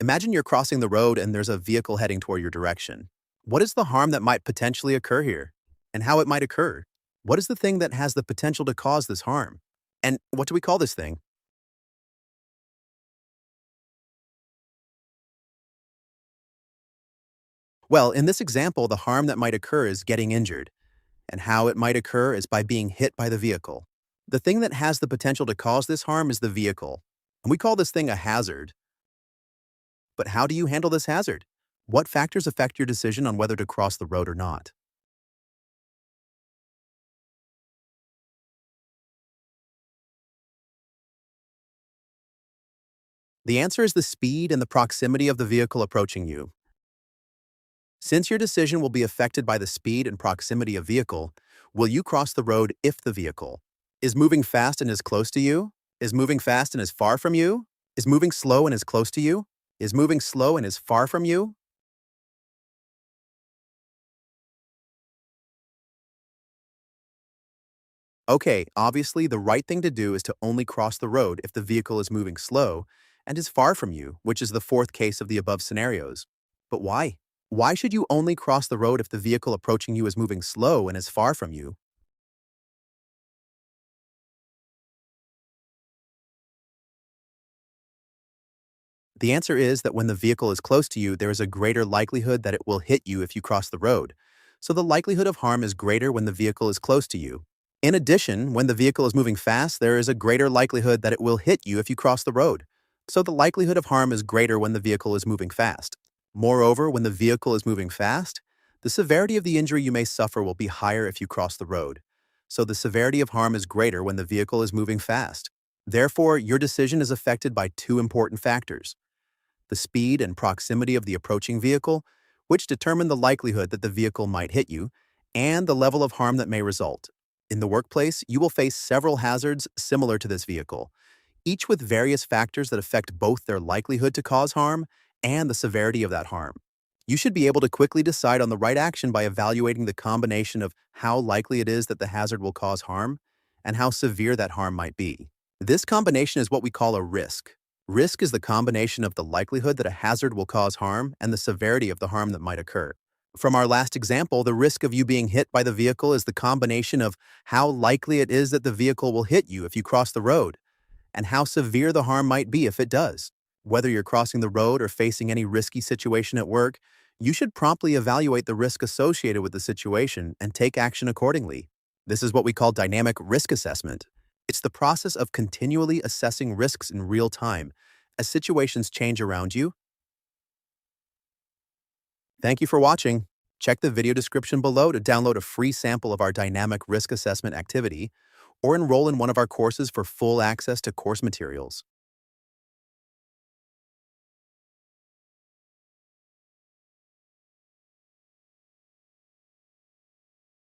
Imagine you're crossing the road and there's a vehicle heading toward your direction. What is the harm that might potentially occur here? And how it might occur? What is the thing that has the potential to cause this harm? And what do we call this thing? Well, in this example, the harm that might occur is getting injured, and how it might occur is by being hit by the vehicle. The thing that has the potential to cause this harm is the vehicle, and we call this thing a hazard. But how do you handle this hazard? What factors affect your decision on whether to cross the road or not? The answer is the speed and the proximity of the vehicle approaching you. Since your decision will be affected by the speed and proximity of vehicle, will you cross the road if the vehicle is moving fast and is close to you? Is moving fast and is far from you? Is moving slow and is close to you? Is moving slow and is far from you? Okay, obviously the right thing to do is to only cross the road if the vehicle is moving slow and is far from you, which is the fourth case of the above scenarios. But why? Why should you only cross the road if the vehicle approaching you is moving slow and is far from you? The answer is that when the vehicle is close to you, there is a greater likelihood that it will hit you if you cross the road. So the likelihood of harm is greater when the vehicle is close to you. In addition, when the vehicle is moving fast, there is a greater likelihood that it will hit you if you cross the road. So the likelihood of harm is greater when the vehicle is moving fast. Moreover, when the vehicle is moving fast, the severity of the injury you may suffer will be higher if you cross the road. So the severity of harm is greater when the vehicle is moving fast. Therefore, your decision is affected by two important factors: the speed and proximity of the approaching vehicle, which determine the likelihood that the vehicle might hit you, and the level of harm that may result. In the workplace, you will face several hazards similar to this vehicle, each with various factors that affect both their likelihood to cause harm and the severity of that harm. You should be able to quickly decide on the right action by evaluating the combination of how likely it is that the hazard will cause harm and how severe that harm might be. This combination is what we call a risk. Risk is the combination of the likelihood that a hazard will cause harm and the severity of the harm that might occur. From our last example, the risk of you being hit by the vehicle is the combination of how likely it is that the vehicle will hit you if you cross the road, and how severe the harm might be if it does. Whether you're crossing the road or facing any risky situation at work, you should promptly evaluate the risk associated with the situation and take action accordingly. This is what we call dynamic risk assessment. It's the process of continually assessing risks in real time as situations change around you. Thank you for watching. Check the video description below to download a free sample of our dynamic risk assessment activity or enroll in one of our courses for full access to course materials.